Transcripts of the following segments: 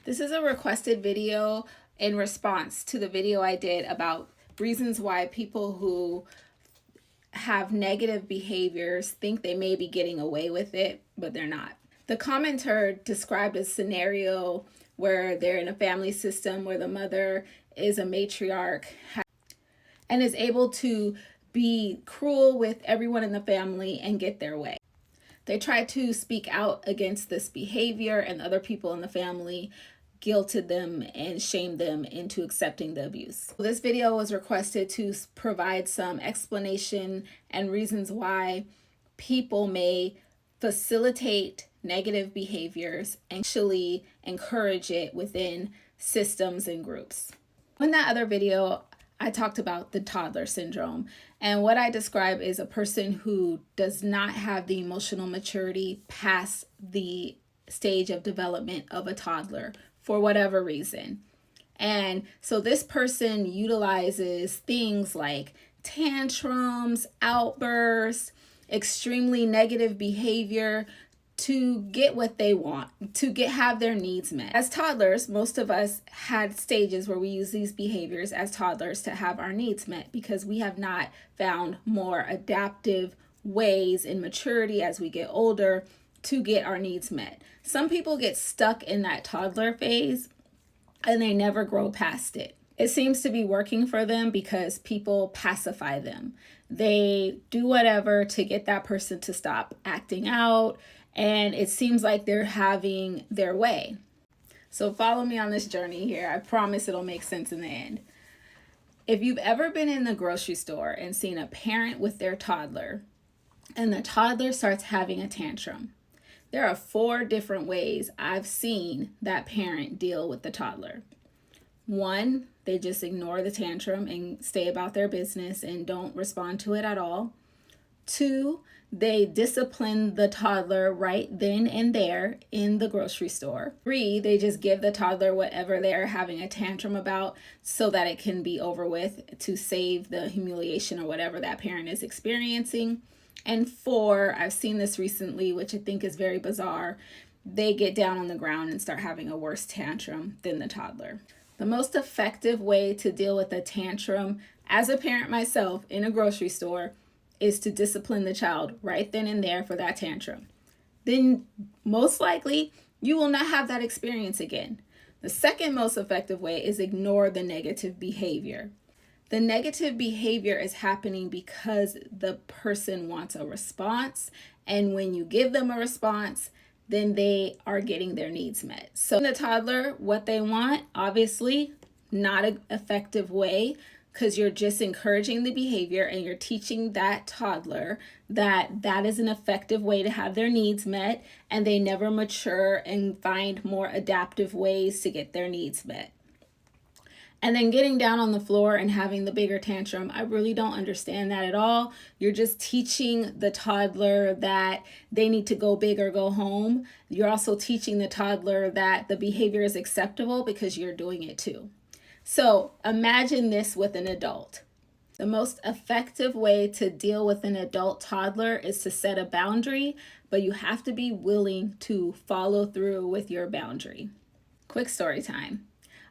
This is a requested video in response to the video I did about reasons why people who have negative behaviors think they may be getting away with it, but they're not. The commenter described a scenario where they're in a family system where the mother is a matriarch and is able to be cruel with everyone in the family and get their way. They try to speak out against this behavior, and other people in the family guilted them and shamed them into accepting the abuse. This video was requested to provide some explanation and reasons why people may facilitate negative behaviors and actually encourage it within systems and groups. In that other video, I talked about the toddler syndrome, and what I describe is a person who does not have the emotional maturity past the stage of development of a toddler for whatever reason. And so this person utilizes things like tantrums, outbursts, extremely negative behavior to get what they want, to have their needs met. As toddlers, most of us had stages where we use these behaviors as toddlers to have our needs met because we have not found more adaptive ways in maturity as we get older to get our needs met. Some people get stuck in that toddler phase and they never grow past it. It seems to be working for them because people pacify them. They do whatever to get that person to stop acting out, and it seems like they're having their way. So follow me on this journey here. I promise it'll make sense in the end. If you've ever been in the grocery store and seen a parent with their toddler, and the toddler starts having a tantrum, there are 4 different ways I've seen that parent deal with the toddler. 1, they just ignore the tantrum and stay about their business and don't respond to it at all. 2, they discipline the toddler right then and there in the grocery store. 3, they just give the toddler whatever they're having a tantrum about so that it can be over with to save the humiliation or whatever that parent is experiencing. And 4, I've seen this recently, which I think is very bizarre, they get down on the ground and start having a worse tantrum than the toddler. The most effective way to deal with a tantrum as a parent myself in a grocery store is to discipline the child right then and there for that tantrum. Then most likely you will not have that experience again. The second most effective way is ignore the negative behavior. The negative behavior is happening because the person wants a response, and when you give them a response, then they are getting their needs met. So the toddler, what they want, obviously not an effective way, because you're just encouraging the behavior and you're teaching that toddler that that is an effective way to have their needs met, and they never mature and find more adaptive ways to get their needs met. And then getting down on the floor and having the bigger tantrum, I really don't understand that at all. You're just teaching the toddler that they need to go big or go home. You're also teaching the toddler that the behavior is acceptable because you're doing it too. So imagine this with an adult. The most effective way to deal with an adult toddler is to set a boundary, but you have to be willing to follow through with your boundary. Quick story time.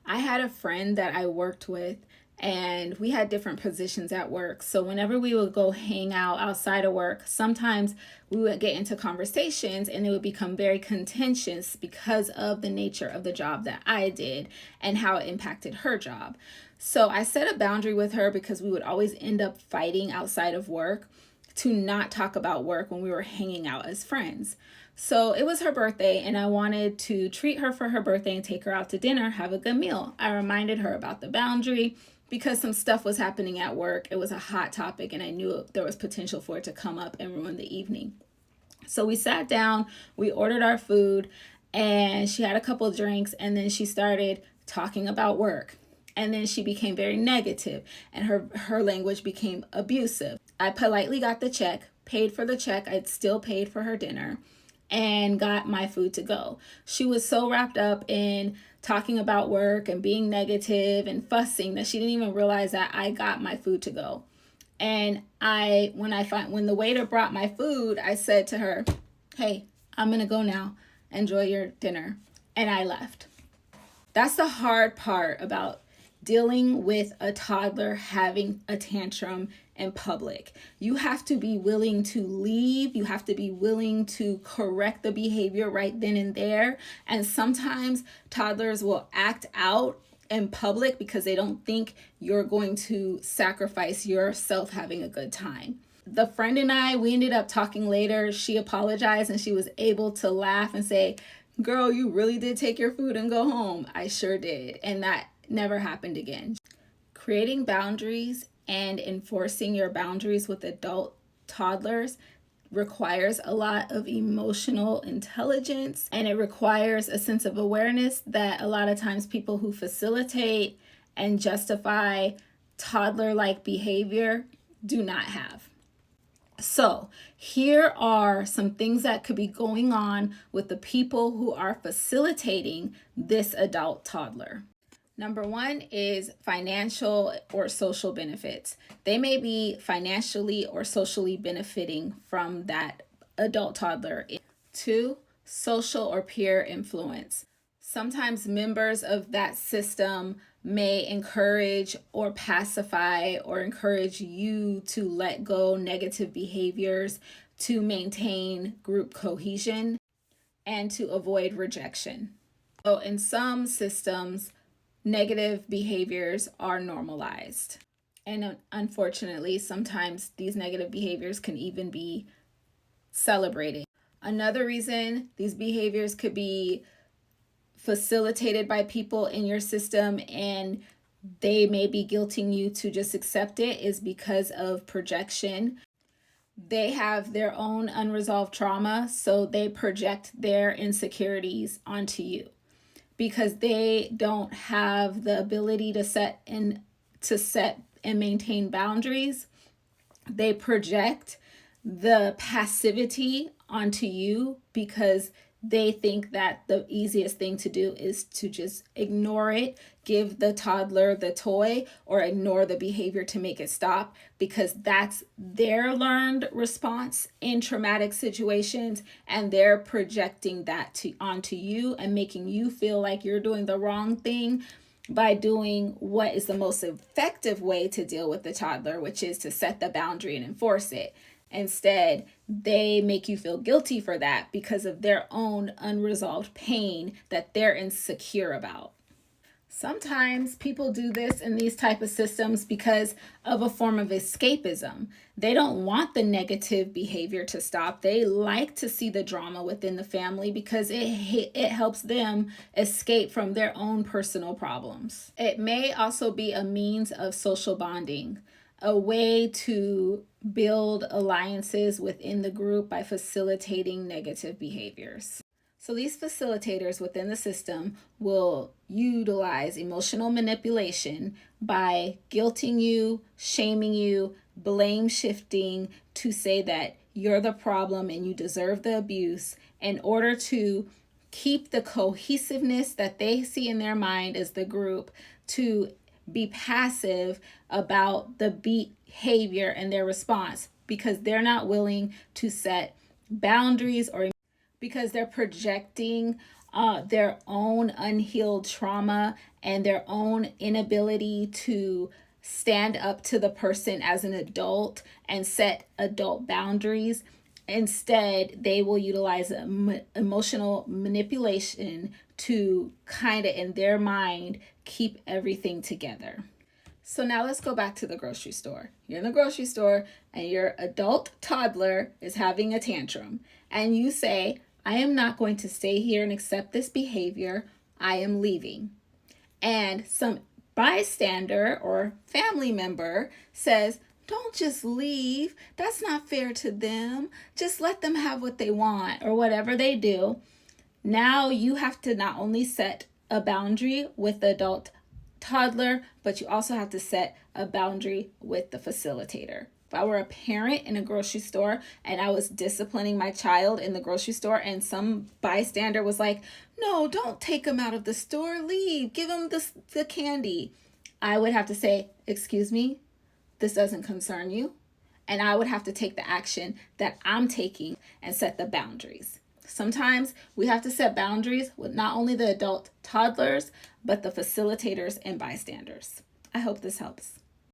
I had a friend that I worked with, and we had different positions at work. So whenever we would go hang out outside of work, sometimes we would get into conversations and it would become very contentious because of the nature of the job that I did and how it impacted her job. So I set a boundary with her because we would always end up fighting outside of work to not talk about work when we were hanging out as friends. So it was her birthday, and I wanted to treat her for her birthday and take her out to dinner, have a good meal. I reminded her about the boundary because some stuff was happening at work. It was a hot topic, and I knew there was potential for it to come up and ruin the evening. So we sat down, we ordered our food, and she had a couple of drinks, and then she started talking about work. And then she became very negative, and her language became abusive. I politely got the check, paid for the check. I'd still paid for her dinner, and got my food to go. She was so wrapped up in talking about work and being negative and fussing that she didn't even realize that I got my food to go. And when the waiter brought my food, I said to her, "Hey, I'm gonna go now. Enjoy your dinner." And I left. That's the hard part about dealing with a toddler having a tantrum in public. You have to be willing to leave. You have to be willing to correct the behavior right then and there. And sometimes toddlers will act out in public because they don't think you're going to sacrifice yourself having a good time. The friend and I, we ended up talking later. She apologized and she was able to laugh and say, "Girl, you really did take your food and go home." I sure did. And that never happened again. Creating boundaries and enforcing your boundaries with adult toddlers requires a lot of emotional intelligence, and it requires a sense of awareness that a lot of times people who facilitate and justify toddler-like behavior do not have. So here are some things that could be going on with the people who are facilitating this adult toddler. Number one is financial or social benefits. They may be financially or socially benefiting from that adult toddler. Two, social or peer influence. Sometimes members of that system may encourage or pacify or encourage you to let go negative behaviors to maintain group cohesion and to avoid rejection. So in some systems, negative behaviors are normalized. And unfortunately, sometimes these negative behaviors can even be celebrated. Another reason these behaviors could be facilitated by people in your system and they may be guilting you to just accept it is because of projection. They have their own unresolved trauma, so they project their insecurities onto you because they don't have the ability to set and maintain boundaries. They project the passivity onto you because they think that the easiest thing to do is to just ignore it, give the toddler the toy, or ignore the behavior to make it stop, because that's their learned response in traumatic situations, and they're projecting that onto you and making you feel like you're doing the wrong thing by doing what is the most effective way to deal with the toddler, which is to set the boundary and enforce it. Instead, they make you feel guilty for that because of their own unresolved pain that they're insecure about. Sometimes people do this in these type of systems because of a form of escapism. They don't want the negative behavior to stop. They like to see the drama within the family because it helps them escape from their own personal problems. It may also be a means of social bonding, a way to build alliances within the group by facilitating negative behaviors. So these facilitators within the system will utilize emotional manipulation by guilting you, shaming you, blame shifting to say that you're the problem and you deserve the abuse in order to keep the cohesiveness that they see in their mind as the group, to be passive about the behavior and their response because they're not willing to set boundaries, or because they're projecting their own unhealed trauma and their own inability to stand up to the person as an adult and set adult boundaries. Instead, they will utilize emotional manipulation to kind of, in their mind, keep everything together. So now let's go back to the grocery store. You're in the grocery store and your adult toddler is having a tantrum. And you say, "I am not going to stay here and accept this behavior. I am leaving." And some bystander or family member says, "Don't just leave. That's not fair to them. Just let them have what they want," or whatever they do. Now you have to not only set a boundary with the adult toddler, but you also have to set a boundary with the facilitator. If I were a parent in a grocery store and I was disciplining my child in the grocery store and some bystander was like, "No, don't take him out of the store, leave, give him the candy," I would have to say, "Excuse me, this doesn't concern you." And I would have to take the action that I'm taking and set the boundaries. Sometimes we have to set boundaries with not only the adult toddlers, but the facilitators and bystanders. I hope this helps.